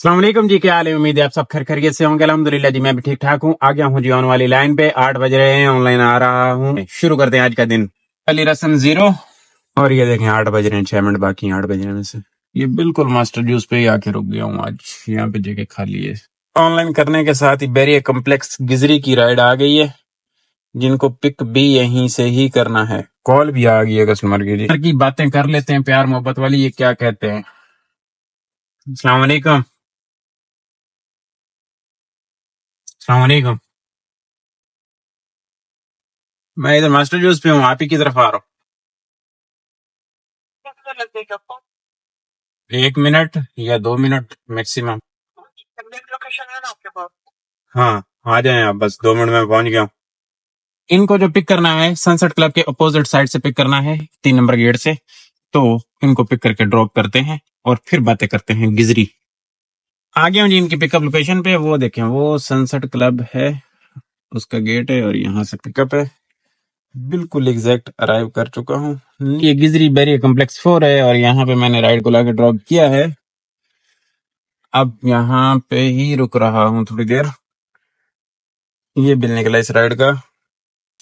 अस्सलाम वालेकुम जी, क्या हाल है? उम्मीद है आप सब खैर खैरियत से होंगे। अल्हम्दुलिल्लाह जी, मैं भी ठीक ठाक हूँ। आ गया हूँ जी ऑन वाली लाइन पे। 8 बज रहे हैं, ऑनलाइन आ रहा हूँ। शुरू करते हैं आज का दिन। पहली रस्म जीरो। और ये देखें 8 बज रहे हैं, 6 मिनट बाकी हैं 8 बजने में से। ये बिल्कुल मास्टर जूस पे ही आके रुक गया हूँ आज। यहाँ पे जगह खाली है। ऑनलाइन करने के साथ ही बैरियर कम्प्लेक्स गिजरी की राइड आ गई है, जिनको पिक भी यहीं से ही करना है। कॉल भी आ गई है कस्टमर की बातें कर लेते हैं, प्यार मोहब्बत वाली। ये क्या कहते हैं? अस्सलाम वालेकुम। अस्सलाम वालेकुम। मैं इधर मास्टर जूस पे हूँ, आप ही की तरफ आ रहा हूँ। 1 मिनट या 2 मिनट मैक्सिमम। लोकेशन है ना आपके पास? हाँ, आ जाए आप, बस 2 मिनट में पहुंच गया हूँ। इनको जो पिक करना है सनसेट क्लब के अपोजिट साइड से पिक करना है, 3 नंबर गेट से। तो इनको पिक करके ड्रॉप करते हैं और फिर बातें करते हैं गिजरी। आ गया हूँ जी इनकी पिकअप लोकेशन पे। वो देखें, वो सनसेट क्लब है, उसका गेट है और यहाँ से पिकअप है। बिल्कुल एग्जैक्ट अराइव कर चुका हूँ। ये गिजरी बैरियर कॉम्प्लेक्स 4 है और यहाँ पे मैंने राइड को लाके ड्रॉप किया है। अब यहाँ पे ही रुक रहा हूँ थोड़ी देर। ये बिल निकला इस राइड का।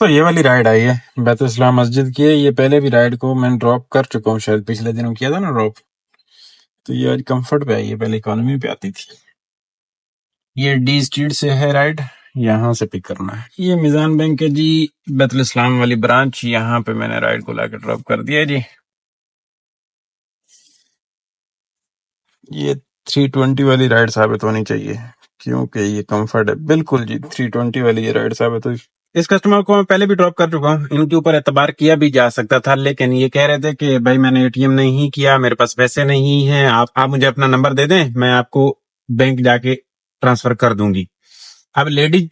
तो ये वाली राइड आई है बैतुल इस्लाम मस्जिद की है। ये पहले भी राइड को मैं ड्रॉप कर चुका हूँ, शायद पिछले दिनों किया था ना ड्रॉप। तो ये आज कंफर्ट पे आई है, पहले इकोनॉमी पे आती थी। ये डी स्ट्रीट से है राइड, यहाँ से पिक करना है। ये मिजान बैंक है जी, बैतुल इस्लाम वाली ब्रांच। यहाँ पे मैंने राइड को लाके ड्रॉप कर दिया जी। ये 320 वाली राइड साबित होनी चाहिए, क्योंकि ये कंफर्ट है। बिल्कुल जी, 320 वाली ये राइड साबित हुई। इस कस्टमर को मैं पहले भी ड्रॉप कर चुका हूँ। इनके ऊपर एतबार किया भी जा सकता था, लेकिन ये कह रहे थे कि भाई मैंने एटीएम नहीं किया, मेरे पास पैसे नहीं हैं, आप मुझे अपना नंबर दे दें, मैं आपको बैंक जाके ट्रांसफर कर दूंगी। अब लेडीज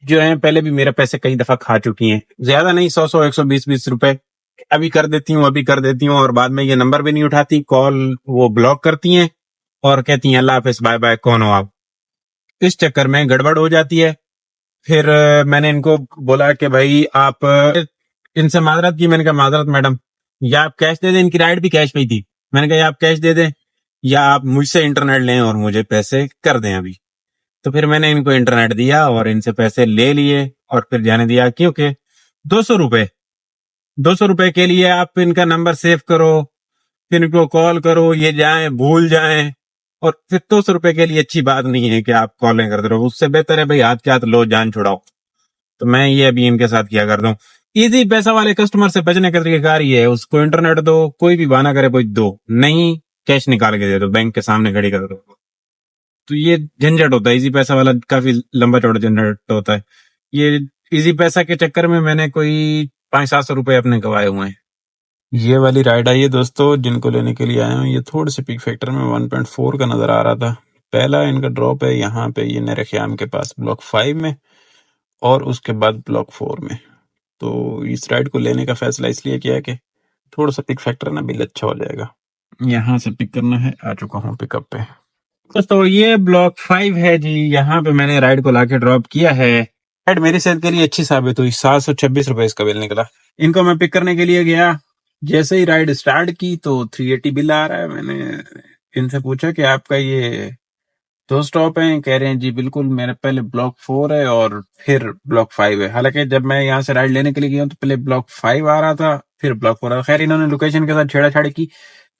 जो है पहले भी मेरे पैसे कई दफा खा चुकी हैं, ज्यादा नहीं, 100 120 रुपए। अभी कर देती हूँ, अभी कर देती हूँ, और बाद में ये नंबर भी नहीं उठाती, कॉल वो ब्लॉक करती हैं और कहती हैं अल्लाह हाफिज, बाय बाय, कौन हो आप। इस चक्कर में गड़बड़ हो जाती है। फिर मैंने इनको बोला कि भाई आप इनसे माजरत की। मैंने कहा माजरत मैडम, या आप कैश दे दें, इनकी राइड भी कैश पे ही थी। मैंने कहा या आप कैश दे दें या आप मुझसे इंटरनेट लें और मुझे पैसे कर दें अभी। तो फिर मैंने इनको इंटरनेट दिया और इनसे पैसे ले लिए और फिर जाने दिया, क्योंकि 200 रुपए 200 रुपए के लिए आप इनका नंबर सेव करो, फिर इनको कॉल करो, ये जाए भूल जाएं, और फिर 200 रुपए के लिए अच्छी बात नहीं है कि आप कॉलें करते रहो। उससे बेहतर है भाई हाथ के हाथ लो, जान छुड़ाओ। तो मैं ये अभी इनके साथ किया करता हूँ। इजी पैसा वाले कस्टमर से बचने का तरीका ये है, उसको इंटरनेट दो, कोई भी बहाना करे, कोई दो नहीं, कैश निकाल के दे दो, बैंक के सामने खड़ी कर दो। तो ये झंझट होता है, इजी पैसा वाला काफी लंबा चौड़ा झंझट होता है। ये इजी पैसा के चक्कर में मैंने कोई 500-700 रुपए अपने गवाए हुए हैं। ये वाली राइड आई है दोस्तों, जिनको लेने के लिए आया हूँ। ये थोड़े से पिक फैक्टर में 1.4 का नजर आ रहा था। पहला इनका ड्रॉप है यहाँ पे, ये नरे ख्याम के पास ब्लॉक 5 में, और उसके बाद ब्लॉक 4 में। तो इस राइड को लेने का फैसला इसलिए किया कि थोड़ा सा पिक फैक्टर ना बिल अच्छा हो जाएगा। यहाँ से पिक करना है, आ चुका हूँ पिकअप पे। दोस्तों ये ब्लॉक 5 है जी, यहाँ पे मैंने राइड को लाके ड्रॉप किया है। राइड मेरी सेहत के लिए अच्छी साबित हुई। 726 रुपए इसका बिल निकला। इनको मैं पिक करने के लिए गया, जैसे ही राइड स्टार्ट की तो 380 बिल आ रहा है। मैंने इनसे पूछा कि आपका ये 2 स्टॉप हैं? कह रहे हैं जी बिल्कुल, मेरे पहले ब्लॉक 4 है और फिर ब्लॉक 5 है। हालांकि जब मैं यहाँ से राइड लेने के लिए गया तो पहले ब्लॉक 5 आ रहा था, फिर ब्लॉक 4 आ रहा। खैर इन्होंने लोकेशन के साथ छेड़ाछाड़ी की,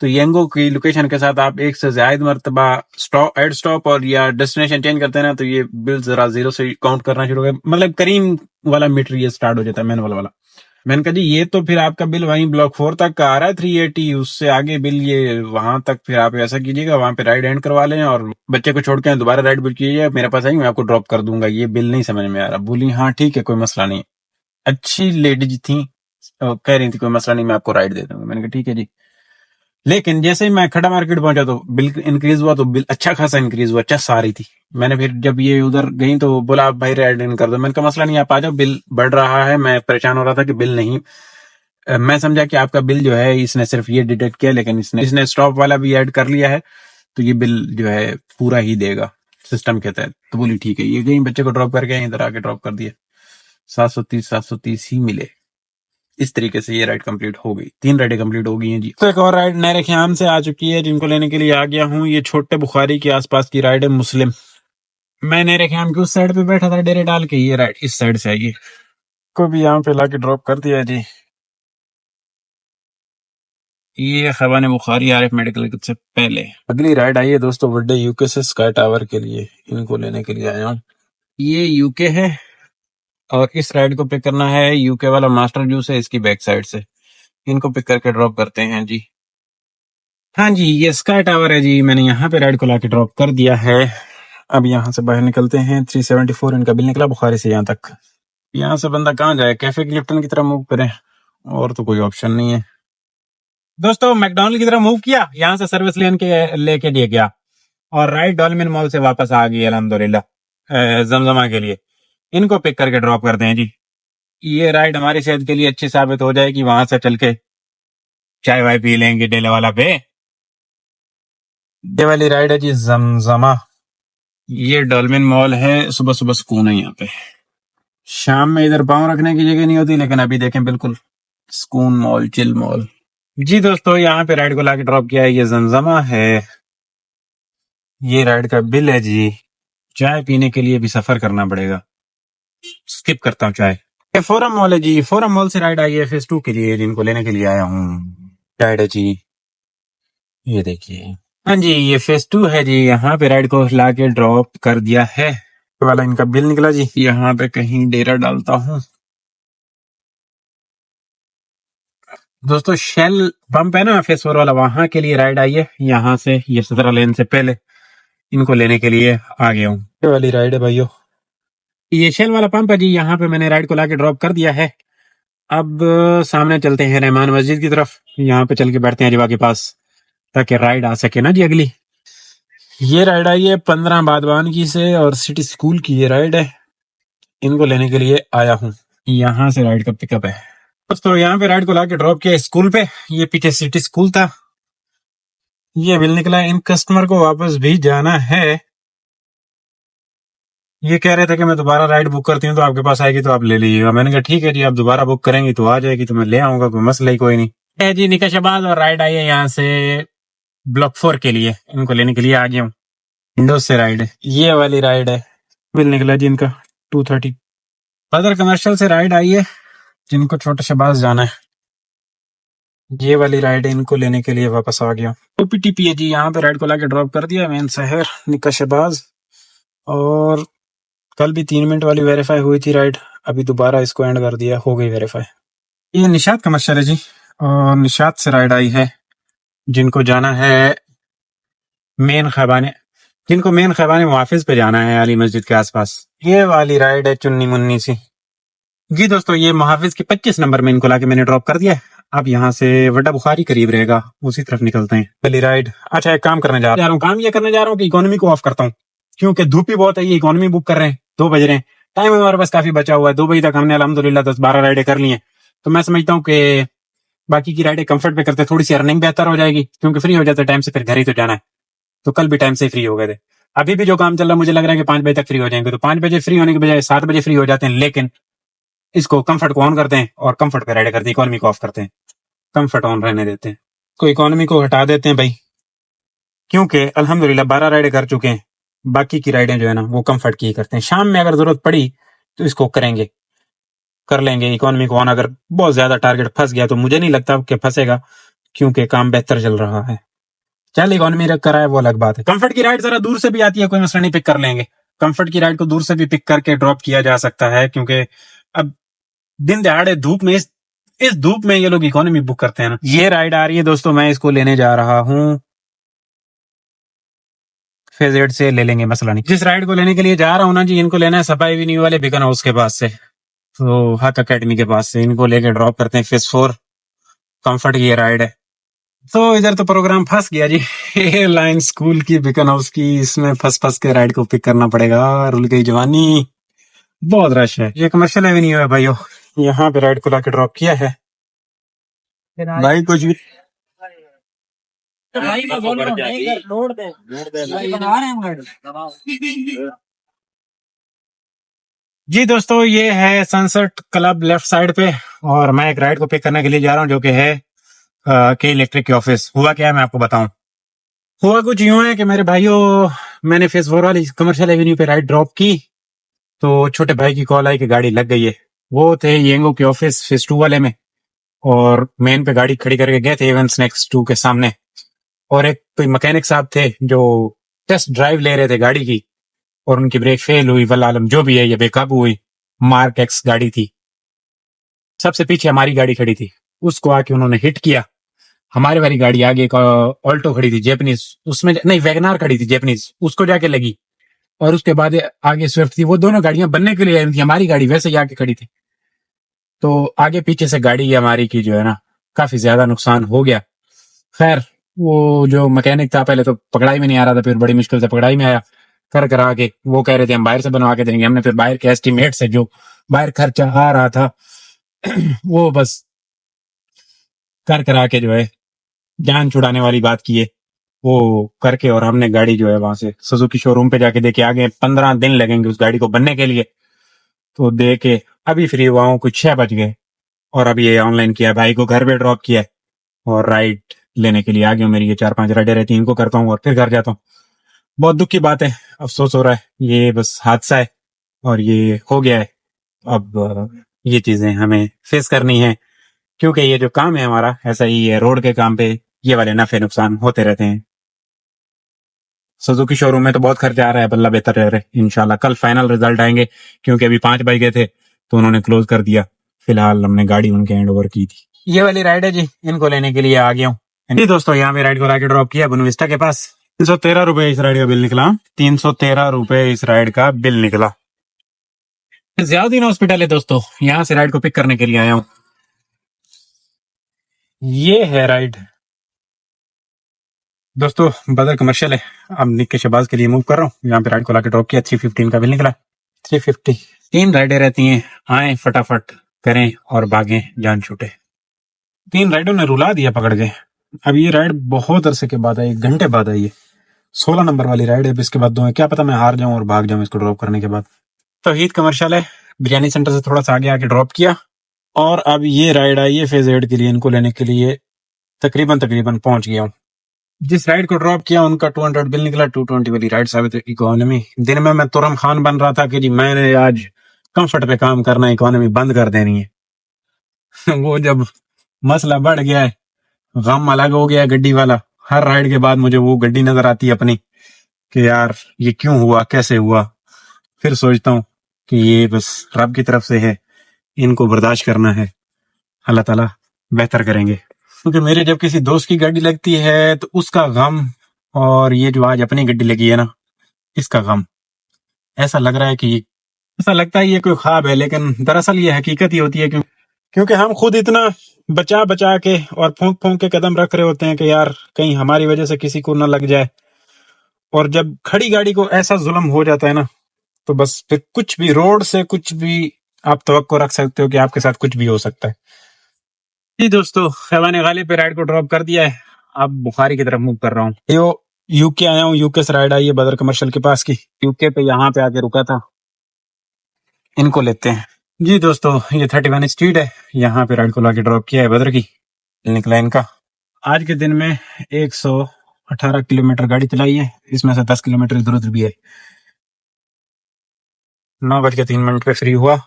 तो येंगो की लोकेशन के साथ आप एक से ज्यादा मरतबा स्टॉप, एड स्टॉप और या डेस्टिनेशन चेंज करते हैं ना, तो ये बिल जरा जीरो से काउंट करना शुरू हो गया। मतलब करीम वाला मीटर ये स्टार्ट हो जाता है, मैनुअल वाला। मैंने कहा जी ये तो फिर आपका बिल वहीं ब्लॉक 4 तक का आ रहा है 380, उससे आगे बिल ये वहां तक। फिर आप ऐसा कीजिएगा, वहां पे राइड एंड करवा लें और बच्चे को छोड़ के दोबारा राइड बुक कीजिए, मेरे पास आएंगे, मैं आपको ड्रॉप कर दूंगा। ये बिल नहीं समझ में आ रहा। बोली हाँ ठीक है, कोई मसला नहीं। अच्छी लेडीज थी, कह रही थी कोई मसला नहीं, मैं आपको राइड दे दूंगा। मैंने कहा ठीक है जी। लेकिन जैसे ही मैं खड़ा मार्केट पहुंचा तो बिल इंक्रीज हुआ, तो बिल अच्छा खासा इंक्रीज हुआ, चस आ रही थी। मैंने फिर जब ये उधर गई तो बोला आप भाई राइड इन कर दो। मैंने कहा मसला नहीं, आप आ जाओ, बिल बढ़ रहा है। मैं परेशान हो रहा था कि बिल नहीं। मैं समझा कि आपका बिल जो है इसने सिर्फ ये डिटेक्ट किया, लेकिन इसने स्टॉप वाला भी ऐड कर लिया है, तो ये बिल जो है पूरा ही देगा सिस्टम के तहत। तो बोली ठीक है। ये गई बच्चे को ड्रॉप करके इधर आके ड्रॉप कर दिया। 730 ही मिले। इस तरीके से ये राइड कंप्लीट हो गई, 3 राइडें कंप्लीट हो गई हैं जी। तो एक और राइड नहर ख्याम से आ चुकी है, जिनको लेने के लिए आ गया हूँ। ये छोटे बुखारी के आसपास की राइड है, मुस्लिम। मैं नहर ख्याम की उस साइड पे बैठा था डेरे डाल के, ये राइड इस साइड से आई, को भी यहाँ पे लाके ड्रॉप कर दिया जी। ये खबाने बुखारी आरिफ मेडिकल से पहले अगली राइड आई है दोस्तों, बर्थडे यूके से स्काई टावर के लिए, इनको लेने के लिए आया हूँ। ये यूके है और इस राइड को पिक करना है, यूके वाला मास्टर जूस है इसकी बैक साइड से, इनको पिक करके ड्रॉप करते हैं जी। हाँ जी, ये स्काई टावर है जी, मैंने यहाँ पे राइड को लाके ड्रॉप कर दिया है। अब यहाँ से बाहर निकलते हैं। 374 इनका बिल निकला बुखारी से यहाँ तक। यहाँ से बंदा कहाँ जाए, कैफे क्लिफ्टन की तरफ मूव करें, और तो कोई ऑप्शन नहीं है दोस्तों। मैकडॉनल्ड की तरफ मूव किया, यहाँ से सर्विस लेन के लेके दिए गया और राइट डॉल्मेन मॉल से वापस आ गई अल्हम्दुलिल्लाह जमजमा के लिए। इनको पिक करके ड्रॉप करते हैं जी। ये राइड हमारी सेहत के लिए अच्छी साबित हो जाएगी, वहां से चल के चाय वाय पी लेंगे डेले वाला पे। डे वाली राइड है जी जमजमा। ये डॉल्मेन मॉल है, सुबह सुबह सुकून है यहाँ पे। शाम में इधर पाँव रखने की जगह नहीं होती, लेकिन अभी देखें बिल्कुल सुकून मॉल, चिल मॉल जी। दोस्तों यहाँ पे राइड को लाके ड्रॉप किया है, ये जमजमा है। ये राइड का बिल है जी। चाय पीने के लिए भी सफर करना पड़ेगा, स्किप करता हूँ चाय। ये फोरम मॉल है जी, फोरम मॉल से राइड आई है फेज 2 के लिए, जिनको लेने के लिए आया हूँ। राइड है जी, ये देखिए। हाँ जी, ये फेज 2 है जी, यहाँ पे राइड को लाके ड्रॉप कर दिया है। वाला इनका बिल निकला जी, यहाँ पे कहीं डेरा डालता हूँ। दोस्तों शेल पंप है ना फेज 4 वाला, वहां के लिए राइड आई है। यहाँ से ये 17 लेन से पहले इनको लेने के लिए आ गया हूँ। ये वाली राइड है भाइयों, ये शेल वाला पंप है जी, यहाँ पे मैंने राइड को लाके ड्रॉप कर दिया है। अब सामने चलते हैं रहमान मस्जिद की तरफ, यहाँ पे चल के बैठते हैं अजवा के पास, ताकि राइड आ सके ना जी अगली। ये राइड आई है 15 बादवान की से और सिटी स्कूल की ये राइड है, इनको लेने के लिए आया हूँ। यहाँ से राइड का पिकअप है दोस्तों। यहाँ पे राइड को लाके ड्रॉप किया स्कूल पे, ये पीछे सिटी स्कूल था। ये बिल निकला, इन कस्टमर को वापस भी जाना है। ये कह रहे थे कि मैं दोबारा राइड बुक करती हूँ तो आपके पास आएगी तो आप ले लीजिएगा। मैंने कहा ठीक है जी, आप दोबारा बुक करेंगी तो आ जाएगी, तो मैं ले आऊंगा, कोई मसला ही कोई नहीं है जी। निकाशाबाद और राइड आई है यहाँ से ब्लॉक 4 के लिए, इनको लेने के लिए आ गया हूँ। विंडोज से राइड है, ये वाली राइड है। बिल निकला जी इनका 230। बदर कमर्शियल से राइड आई है, जिनको छोटा शहबाज जाना है। ये वाली राइड है, इनको लेने के लिए वापस आ गया। ओपीटीपी है जी, यहाँ पे राइड को लाके ड्रॉप कर दिया मेन शहर निका शहबाज। और कल भी 3 मिनट वाली वेरीफाई हुई थी राइड, अभी दोबारा इसको एंड कर दिया, हो गई वेरीफाई। ये निशात कमर्शियल है जी, और निशात से राइड आई है, जिनको जाना है मेन खैबाने, जिनको मेन खैबाने मुहाफिज पे जाना है अली मस्जिद के आसपास। ये वाली राइड है चुन्नी मुन्नी सी जी। दोस्तों ये मुहाफिज के 25 नंबर में इनको लाके मैंने ड्रॉप कर दिया है। अब यहाँ से वड्डा बुखारी करीब रहेगा, उसी तरफ निकलते हैं। पहली राइड। अच्छा एक काम करने जा रहा हूँ, काम ये करने जा रहा हूँ कि इकोनॉमी को ऑफ करता हूँ, क्योंकि धूप ही बहुत है। ये इकोनॉमी बुक कर रहे हैं, 2 बज रहे हैं, टाइम हमारे पास काफी बचा हुआ है। 2 बजे तक हमने अल्हम्दुलिल्लाह 10-12 राइडें कर ली हैं। तो मैं समझता हूँ कि बाकी की राइडें कंफर्ट पे करते, थोड़ी सी अर्निंग बेहतर हो जाएगी, क्योंकि फ्री हो जाते टाइम से, फिर घर ही तो जाना है। तो कल भी टाइम से फ्री हो गए थे। अभी भी जो काम चल रहा है मुझे लग रहा है कि 5 बजे तक फ्री हो जाएंगे, तो 5 बजे फ्री होने के बजाय 7 बजे फ्री हो जाते हैं। लेकिन इसको कंफर्ट को ऑन करते हैं और कंफर्ट पे राइड करते हैं, इकोनॉमी को ऑफ करते हैं, कंफर्ट ऑन रहने देते हैं। को इकोनॉमी को हटा देते हैं भाई, क्योंकि अल्हम्दुलिल्लाह 12 राइडें कर चुके हैं। बाकी की राइडें जो है ना वो कंफर्ट की ही करते हैं। शाम में अगर जरूरत पड़ी तो इसको करेंगे, कर लेंगे इकोनॉमी को ऑन। अगर बहुत ज्यादा टारगेट फंस गया तो मुझे नहीं लगता कि फंसेगा, क्योंकि काम बेहतर चल रहा है। चल इकोनॉमी रख कर आए वो अलग बात है। कंफर्ट की राइड जरा दूर से भी आती है, कोई मसला नहीं, पिक कर लेंगे। कंफर्ट की राइड को दूर से भी पिक करके ड्रॉप किया जा सकता है, क्योंकि अब दिन दहाड़े धूप में, इस धूप में ये लोग इकोनॉमी बुक करते हैं ना। ये राइड आ रही है दोस्तों, मैं इसको लेने जा रहा हूँ। फेज 8 से ले लेंगे, मसला नहीं। जिस राइड को लेने के लिए जा रहा हूँ ना जी, इनको लेना है सफाई भी नहीं वाले बिकन हाउस के पास से, तो हक अकेडमी के पास से। इनको लेके ड्रॉप करते हैं फेज 4। कंफर्ट की ये राइड है। तो इधर तो प्रोग्राम फंस गया जी। एयरलाइन स्कूल की बिकन हाउस की, इसमें फंस फंस के राइड को पिक करना पड़ेगा। रुल गई जवानी, बहुत रश है। ये कमर्शियल एवेन्यू है भाइयों, यहाँ पे राइड को लाके ड्रॉप किया है। भाई कुछ भी भाई मैं बोल रहा हूँ लोड दे बना रहे हैं हम गाड़ी। जी दोस्तों, ये है सनसेट क्लब लेफ्ट साइड पे, और मैं एक राइड को पिक करने के लिए जा रहा हूँ जो कि है के इलेक्ट्रिक के ऑफिस। हुआ क्या है मैं आपको बताऊं। हुआ कुछ यूं है कि मेरे भाइयों, मैंने फेस 4 वाली कमर्शियल एवेन्यू पे राइड ड्रॉप की, तो छोटे भाई की कॉल आई कि गाड़ी लग गई है। वो थे येंगो के ऑफिस फेस 2 वाले में, और मेन पे गाड़ी खड़ी करके गए थे एवन स्नैक्स 2 के सामने। और एक कोई मैकेनिक साहब थे जो टेस्ट ड्राइव ले रहे थे गाड़ी की, और उनकी ब्रेक फेल हुई, वल्लाह आलम जो भी है, ये बेकाबू हुई। मार्क एक्स गाड़ी थी, सबसे पीछे हमारी गाड़ी खड़ी थी, उसको आके उन्होंने हिट किया। हमारी वाली गाड़ी आगे एक ऑल्टो खड़ी थी जैपनीज, उसमें नहीं वैगनार खड़ी थी जैपनीज, उसको जाके लगी। और उसके बाद आगे स्विफ्ट थी। वो दोनों गाड़ियां बनने के लिए आई थी, हमारी गाड़ी वैसे ही आके खड़ी थी। तो आगे पीछे से गाड़ी हमारी की जो है ना, काफी ज्यादा नुकसान हो गया। खैर, वो जो मैकेनिक था पहले तो पकड़ाई में नहीं आ रहा था, फिर बड़ी मुश्किल से पकड़ाई में आया। कर करा के वो कह रहे थे हम बाहर से बनवा के देंगे। हमने फिर बाहर के एस्टीमेट से जो बाहर खर्चा आ रहा था वो बस कर करा के जो है जान छुड़ाने वाली बात की है वो करके, और हमने गाड़ी जो है वहां से सुजुकी शोरूम पे जाके देखे। आगे 15 दिन लगेंगे उस गाड़ी को बनने के लिए, तो दे के अभी फ्री हुआ हूँ, कुछ 6 बज गए। और अभी ये ऑनलाइन किया, भाई को घर पे ड्रॉप किया है, और राइड लेने के लिए आ गया हूँ। मेरी ये 4-5 राइडें रहती हैं, इनको करता हूँ और फिर घर जाता हूँ। बहुत दुख की बात है, अफसोस हो रहा है, ये बस हादसा है और ये हो गया है। अब ये चीजें हमें फेस करनी है, क्योंकि ये जो काम है हमारा ऐसा ही है। रोड के काम पे ये वाले नफे नुकसान होते रहते हैं। सुजुकी शोरूम में तो बहुत खर्चा आ रहा है, बल्ला बेहतर रह रहे इंशाल्लाह। कल फाइनल रिजल्ट आएंगे, क्योंकि अभी 5 बज गए थे तो उन्होंने क्लोज कर दिया। फिलहाल हमने गाड़ी उनके हैंड ओवर की थी। ये वाली राइड है जी, इनको लेने के लिए आ गया हूँ जी दोस्तों। यहाँ पे राइड को लाके ड्रॉप किया बुनविस्टा के पास। 313 रुपए इस राइड का बिल निकला। 313 रुपए इस राइड का बिल निकला। जियाउद्दीन हॉस्पिटल है दोस्तों, यहाँ से राइड को पिक करने के लिए आया हूँ। ये है राइड दोस्तों, बदर कमर्शियल है। अब निक के शहबाज के लिए मूव कर रहा हूँ। यहाँ पे राइड को लाके ड्रॉप किया, 315 का बिल निकला। 350। 3 राइडें रहती हैं, आए फटाफट करें और भागें जान छूटे। 3 राइडों ने रुला दिया पकड़ के। अब ये राइड बहुत अरसे के बाद आई, 1 घंटे बाद आई है। 16 नंबर वाली राइड है। अब इसके बाद दो है, क्या पता मैं हार जाऊं और भाग जाऊं इसको ड्रॉप करने के बाद। तौहीद कमर्शियल है, बिरयानी सेंटर से थोड़ा सा आगे आके ड्रॉप किया, और अब ये राइड आई है फेज 8 के लिए। इनको लेने के लिए तकरीबन पहुंच गया हूँ। जिस राइड को ड्रॉप किया उनका 200 बिल निकला। 220 वाली राइड साबित इकोनॉमी। दिन में मैं तुरम खान बन रहा था कि जी मैंने आज कंफर्ट पे काम करना है, इकोनॉमी बंद कर देनी है वो जब मसला बढ़ गया है, गम अलग हो गया है गड्डी वाला। हर राइड के बाद मुझे वो गड्डी नजर आती है अपनी, कि यार ये क्यों हुआ, कैसे हुआ। फिर सोचता हूँ कि ये बस रब की तरफ से है, इनको बर्दाश्त करना है, अल्लाह ताला बेहतर करेंगे। क्योंकि मेरे जब किसी दोस्त की गाड़ी लगती है तो उसका गम, और ये जो आज अपनी गड्डी लगी है ना, इसका गम। ऐसा लग रहा है कि ऐसा लगता है ये कोई ख्वाब है, लेकिन दरअसल ये हकीकत ही होती है। क्योंकि हम खुद इतना बचा बचा के और फूंक फूंक के कदम रख रहे होते हैं कि यार कहीं हमारी वजह से किसी को ना लग जाए। और जब खड़ी गाड़ी को ऐसा जुल्म हो जाता है ना, तो बस फिर कुछ भी, रोड से कुछ भी आप तवक्को रख सकते हो कि आपके साथ कुछ भी हो सकता है। जी दोस्तों, खैवान गालिब पे राइड को ड्रॉप कर दिया है। अब बुखारी की तरफ मूव कर रहा हूँ। यो यूके आया हूँ, यूके से राइड आई है बदर कमर्शियल के पास की। यूके पे यहाँ पे आके रुका था, इनको लेते हैं। जी दोस्तों, ये 31 स्ट्रीट है, यहाँ पे राइड को लाके ड्रॉप किया है बदर की। निकला इनका। आज के दिन में 118 किलोमीटर गाड़ी चलाई है, इसमें से 10 किलोमीटर इधर उधर भी है। 9:03 पे फ्री हुआ,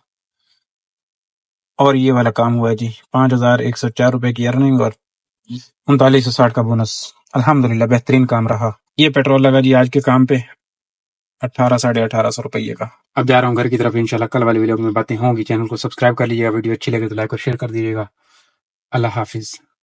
और ये वाला काम हुआ है जी। 5,104 रुपए की अर्निंग और 3960 का बोनस। अल्हम्दुलिल्लाह बेहतरीन काम रहा। ये पेट्रोल लगा जी आज के काम पे 1800-1850 रुपये का। अब जा रहा हूँ घर की तरफ, इंशाल्लाह कल वाली वीडियो में बातें होंगी। चैनल को सब्सक्राइब कर लीजिएगा, वीडियो अच्छी लगे तो लाइक और शेयर कर दीजिएगा। अल्लाह हाफिज।